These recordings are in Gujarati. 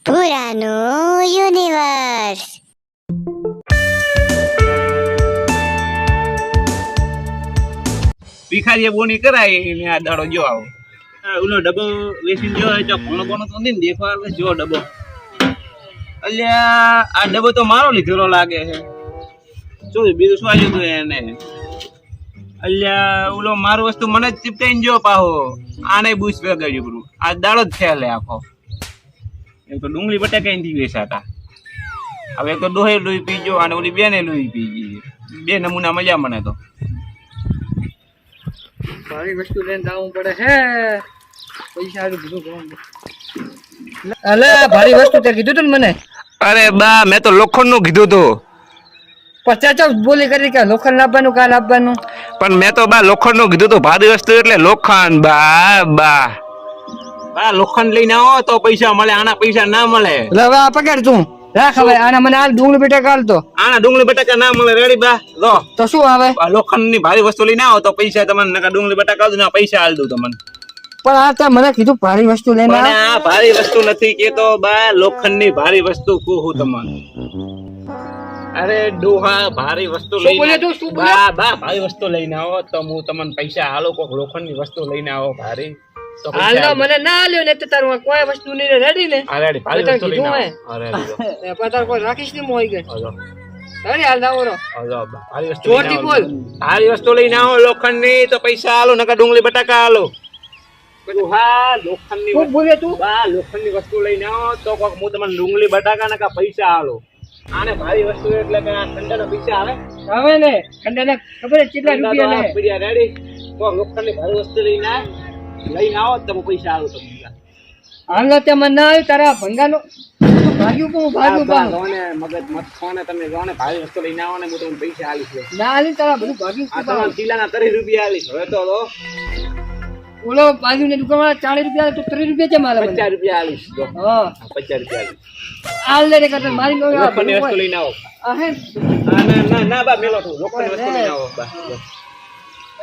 પુરાનો યુનિવર્સ. ભિખારી બોની કરાય ને આ દાડો જો આવો ઓલો ડબ્બો વેચીને જો જો ઘણો ઘણો તો નહીં દેખવા આવે જો ડબ્બો અલ્યા આ ડબ્બો તો મારો લીધેલો લાગે છે શું બીજું શું આવ્યું તું એને અલ્યા ઓલો મારું વસ્તુ મને જ ચીપટાઈને જો પાહો આને બુશ વગાડ્યું કરું આ દાડો જ થયા લે આખો એક તો ડુંગળી બટાકા થી વેચાતા હવે એક તો ડોહે લોહી પીજો અને ઓલી બેને લોહી પીજી બે નમૂના મજા મને તો ભારી વસ્તુ લઈને જવું પડે હે પૈસા આલું બધું કોણ અલે ભારી વસ્તુ તે કીધું તું મને અરે બા મેં તો લોખંડ નું કીધું તું 50 બોલી કરી કે લોખંડ લાવવાનું કાલ આપવાનું પણ મેં તો બા લોખંડ નું કીધું તું ભારી વસ્તુ એટલે લોખંડ બા બા બા લોખંડ લઈને આવો તો પૈસા મળે આના પૈસા ના મળે એટલે હવે આ પકડ તું રાખ હવે આના મને હાલ ડુંગળી બટાકા હાલ તો આના ડુંગળી બટાકા ના મળે રેડી બા લો તો શું આવે લોખંડ ની ભારી વસ્તુ લઈને આવો તો પૈસા તમને નકા ડુંગળી બટાકા આલ દઉં ના પૈસા આલ દઉં તમને પણ આ તે મને કીધું ભારી વસ્તુ લઈને પણ આ ભારી વસ્તુ નથી કેતો બા લોખંડ ની ભારી વસ્તુ કહું તમને અરે ડોહા ભારી વસ્તુ લઈને બા બા ભારી વસ્તુ લઈને આવો તો હું તમને પૈસા આલો કોક લોખંડ ની વસ્તુ લઈને આવો ભારી હાલ તો મને ના આલ્યો ને તો તારું કોઈ વસ્તુ નહીં રેડી ને આ રેડી ભારી વસ્તુ લઈને આવો અરે પતાર કોઈ રાખીશ નહીં મોઈ ગઈ હાલો રેડી હાલ દાવો રો હાલો ભારી વસ્તુ જોરથી બોલ ભારી વસ્તુ લઈને આવો લોખંડ ની તો પૈસા આલો નકા ડુંગળી બટાકા આલો હા લોખંડ ની શું બોલે તું બા લોખંડ ની વસ્તુ લઈને આવો તો કોક હું તમને ડુંગળી બટાકા નકા પૈસા આલો આને ભારી વસ્તુ એટલે કે આ ઠંડાના પૈસા આવે આવે ને ઠંડાના ખબર છે કેટલા રૂપિયા લે પીડિયા રેડી કોક લોખંડ ની ભારી વસ્તુ લઈને આવો તમે પૈસા આલો તમને હાલ તે મને ના આવ્યું તારા ભંગાનો ભાગ્યું પણ લોને મગજ મત કોને તમે લોને ભારી વસ્તુ લઈને આવો ને હું તમને પૈસા આલીશ ના આલી તારા બધું ભાગ્યું આ તમારા કિલાના 30 રૂપિયા આલીશ હવે તો લો ઓલો બાજુની દુકાનમાં 40 રૂપિયા તો 30 રૂપિયા છે મારા 50 રૂપિયા આલીશ જો હા 50 રૂપિયા આલીશ હાલ લે કરતા મારી લોખંડની વસ્તુ લઈને આવો આ હે ના ના બા મેલો તું લોખંડની વસ્તુ લઈને આવો બા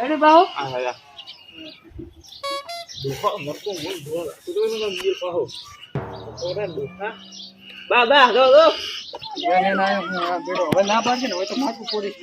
એને બાહો આ હા દુખો મરકો બોલ બોલ તું તો મને બોલ પાહો ઓરા દુખા બા બા દો એને ના બેડો હવે ના પાડશે ને હવે તો માથું પોલીસ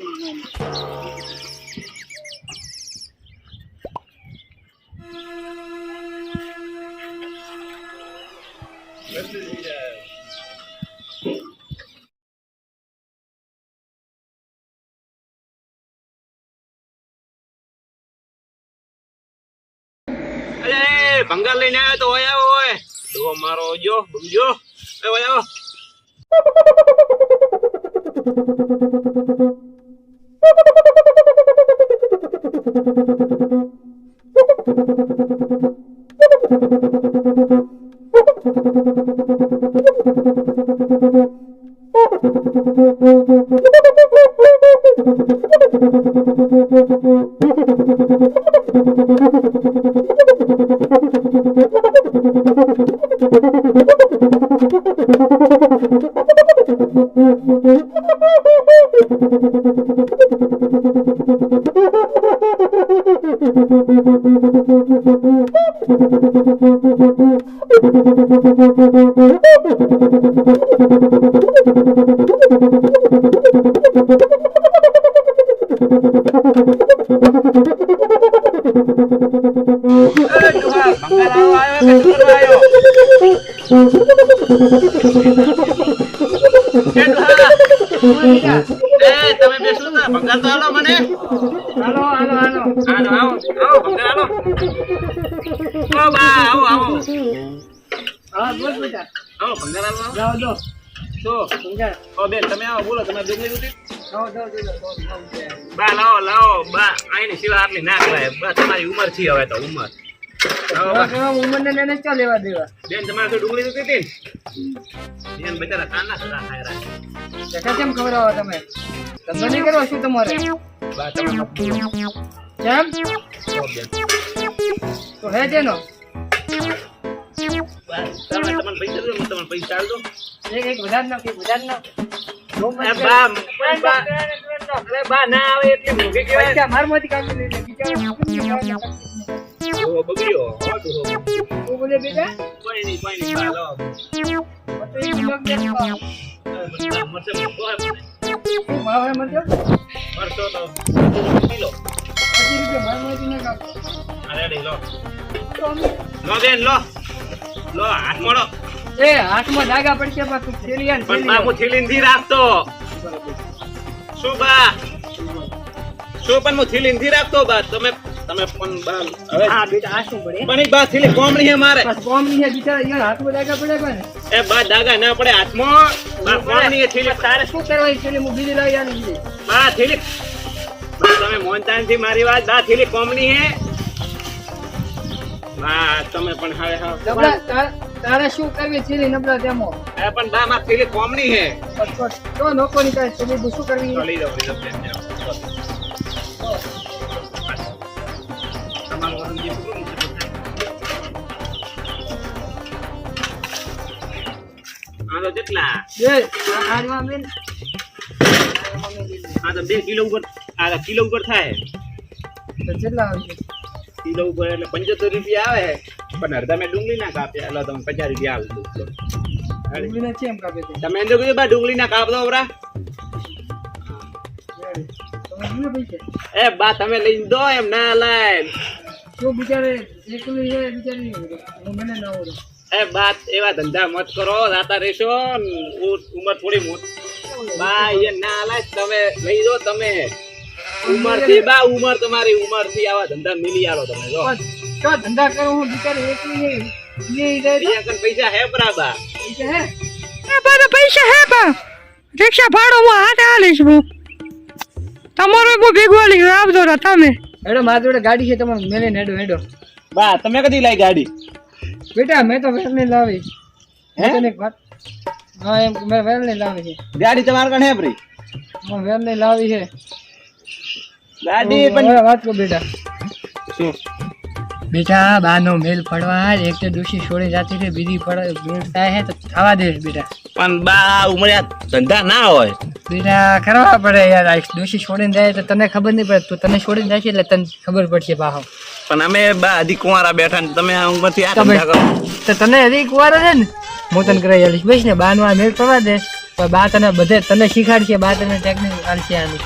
અરે ભંગાર લઈને આવ્યો તો ઓય આવો ઓય ડો મારો જો બુજો એ ઓય આવો તમે બેસો ના ભંગાર તો આલો મને હાલો હાલો હાલો આવો ભંગાર આલો ઓ બા આવો હા બોલ બેટા આવો ભંગાર આલો જાઓ દો તો ભંગાર ઓ બેન તમે આવો બોલો તમે ડુંગળી રૂટી જાઓ બા લાવો બા આની સિવા આટલી ના કરાય બા તમારી ઉંમર છે હવે તો ઉંમર ઉંમર ને ચાલ લેવા દેવા બેન તમારે તો ડુંગળી રૂટી હતી બેન બચારા કાના ખરા ખાય રાખે જગા કેમ ખબર આવો તમે તમને નહીં કરવા શું તમારે બા તમે કેમ ઓ બેન તો હે જેનો બા તમને પૈસા દો તમને પૈસા આલ દો એક વધાર નાખ બા ના આવે એટલી મોંઘી કહેવાય મારમાંથી કાઢી લઈ બિચારો બગડ્યો શું બોલે બેટા કોઈ નહીં બા લો તો કિલો કે ભાવ હે મતલબ મરચો તો કિલો 80 રૂપિયા ભાવ નથી ને કાપ અરે લો લો બેન લો લો હાથ મોડો એ હાથમાં ડાગા પડશે પાછું થેલિયા પણ બાપુ થેલી નથી રાખતો શું બા શું પણ હું થેલી નથી રાખતો બા તમે પણ બા હવે હા બેટા આ શું પડે પણ એક બા થેલી કોમણી હે મારે બસ કોમની હે બિચારા યાર હાથમાં ડાગા પડે કોને એ બા દાગા ના પડે હાથમાં બા કોમણી હે થેલી તારે શું કરવાની છે હું બીજી લાવી આની બા થેલી બા તમે મોનતા નથી મારી વાત બા થેલી કોમણી હે બા તમે પણ હવે નબળા તારે શું કરવી થેલી નબળા તેમો એ પણ બા માં થેલી કોમણી હે તો નોકો ની તારે થેલી શું કરવી લઈ જાઓ તમારું વજન જે પૂરું આ તો કેટલા બે આમાં બેન આ તો 2 કિલો ઉપર આ તો કિલો ઉપર થાય તો કેટલા આવશે કિલો ઉપર એટલે 75 રૂપિયા આવે પણ અડધા મેં ડુંગળી ના કાપ્યા એટલે તમે 50 રૂપિયા આવે ડુંગળીના છે એમ કાપે છે તમે એમ જો કીધું બા ડુંગળી ના કાપ દો બરા તમે શું પૈસા એ બા તમે લઈ દો એમ ના લાય શું બિચારે એકલી છે બિચારી હું મને ના આવડે એ બાત એવા ધંધા મત કરો જાતા રહેશો ઉંમર થોડી મોટી બા એ ના લાય તમે લઈ દો તમે ઉંમર થી બા ઉંમર તમારી ઉંમર થી આવા ધંધા મિલી આલો તમે જો તો ધંધા કરો હું બિચારી એકલી છે લે જાય અહીંયા કન પૈસા હે બરાબર પૈસા હે એ બધા પૈસા હે બા રિક્ષા ભાડો હું હાથે આલીશ હું તમારો બહુ ભેગું આલી આવજો રા તમે હેડો મારી જોડે ગાડી છે તમારે મેલે હેડો હેડો બા તમે કદી લાઈ ગાડી બેટા મેં તો વેલ નહીં લાવી હે? તને એક વાત હા એમ મેં વેલ નહીં લાવી છે ગાડી તમાર કણ હે ભરી હું વેલ નહીં લાવી છે ગાડી પણ પણ વાત કો બેટા શું બેટા બાનો મેલ પડવા એક તો દોશી છોડી જાતી છે બીજી પડ મેલ થાય છે તો થવા દે બેટા પણ બા ઉમરે ધંધા ના હોય બેટા કરવા પડે યાર આ દોશી છોડીને જાય તો તને ખબર નહીં પડે તું તને છોડીને જાય છે એટલે તને ખબર પડશે પાહો પણ અમે બા અધી કુંવારા બેઠા ને તમે આ ઉંમરથી આ તમે- ધંધા કરો તો તને હજી કુવારો છે ને હું તને કરાવી આલીશ બસ ને બાનો આ મેળ પડવા દે તો બા તને બધે તને શીખાડશે બા તને ટેકનિક આલશે આની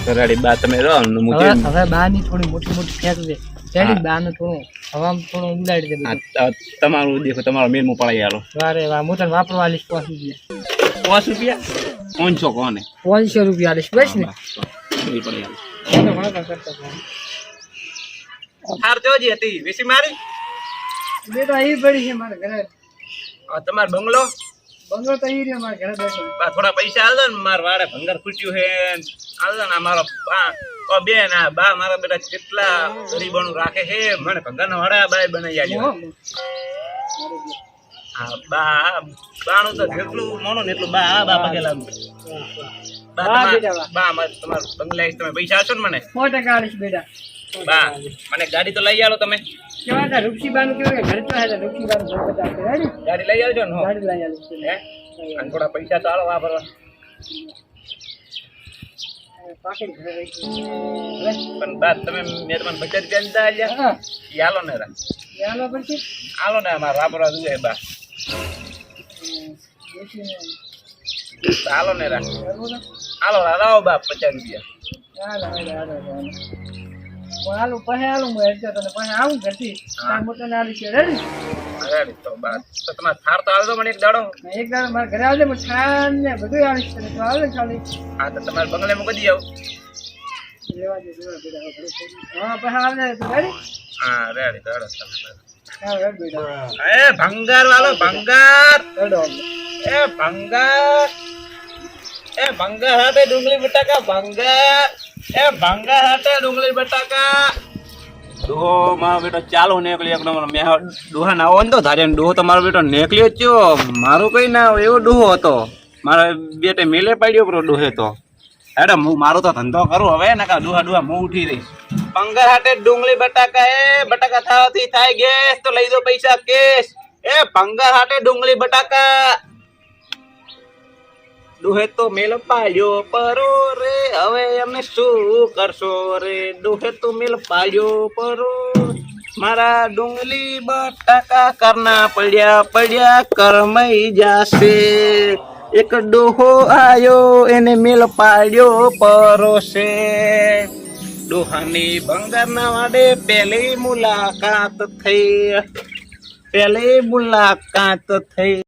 કરાડી બા તમે રહો ને હું હવે હવે બાની થોડી મોટી મોટી ફેંક દે રેડી બાનું થોડું હવામાં થોડું ઉડાડી દે બધું તમારું દેખો તમારો મેલ માં પડાઈ આલો વારે વાહ હું તને વાપરવા આલીશ 5 રૂપિયા 5 રૂપિયા 500 કોને 500 રૂપિયા આલીશ બસ ને મેલ પડાઈ આલો ચાલો વાળા કરતા હતા. હાર જોજી હતી વેસી મારી બેટા અહીં પડી છે મારા ઘરે તમાર બંગલો બંગલો તો અહીં રહ્યો મારા ઘરે બેઠો બા થોડા પૈસા આલ દો ને માર વાડે ભંગાર ખૂટ્યું હે આલ દો ને આ મારો બા ઓ બેન આ બા મારા બેટા કેટલા ગરીબોનું રાખે છે મને ભંગારના વાડા બાય બનાવી આલ્યો હા બા બાનું તો જેટલું મોનો ને એટલું બા આ બા પગે લાગુ બા વાહ બેટા વાહ. બા તમાર બંગલા તમે પૈસા આપશો ને મને 100% આલીશ બેટા બા મને ગાડી તો લઈ આલો તમે કેવા હતા રૂપસીબાનું કેવું કે ઘરે તો હે રૂપસીબાનું ઘર બધા છે રેડી ગાડી લઈ આવજો ને હો ગાડી લઈ આલીશ હે અને થોડા પૈસા તો આલો વાપરવા પાકેટ ઘરે રહી પણ બા તમે મેં તમને 50 રૂપિયા દીધા આલ્યા હા ઈ આલો ને રા ચાલો પછી આલો ને અમાર વાપરવા જોઈએ બા આલો ને રા આલો રાવ બા 50 રૂપિયા હાલો પાસે હાલો હું હેડજો તને પાસે આવું ઘરથી તાર મોટો ને આલી છે રેડી રેડી તો બા તો તમાર થાર તો આલજો મને એક દાડો એક દાડો મારા ઘરે આવજે હું છાન ને બધું આવીશ તને તો આવે ખાલી હા તો તમારે બંગલે મૂકી દી આવ લેવા દે હા પાસે આવજે તું રેડી હા રેડી તો હેડો તમે હા રેડ બેટા એ ભંગાર વાળો ભંગાર રેડો એ ભંગાર હાટે ડુંગળી બટાકા ભંગાર એ ભંગાર હાટે ડુંગળી બટાકા ડોહો મારો બેટો ચાલો નીકળી એક નંબર મેં ડોહા ના આવો ને તો ધારે ડોહો તો મારો બેટો નીકળ્યો જ છો મારું કઈ ના આવે એવો ડોહો હતો મારા બેટે મેલે પાડ્યો કરો ડોહે તો હેડો હું મારો તો ધંધો કરું હવે ને કા ડોહા ડોહા હું ઉઠી રહીશ ભંગાર હાટે ડુંગળી બટાકા એ બટાકા થવાથી થાય ગેસ તો લઈ દો પૈસા કેશ એ ભંગાર હાટે ડુંગળી બટાકા ડોહે તો મેલ પાડ્યો પરો રે હવે અમે શું કરશો રે ડોહે તો મેલ પાડ્યો પરો મારા ડુંગળી બટાકા કરના પડ્યા પડ્યા કરમઈ જાશે. એક ડોહો આયો એને મેલ પાડ્યો પરોસે. ડોહાની બંગારના વાડે પહેલી મુલાકાત થઈ.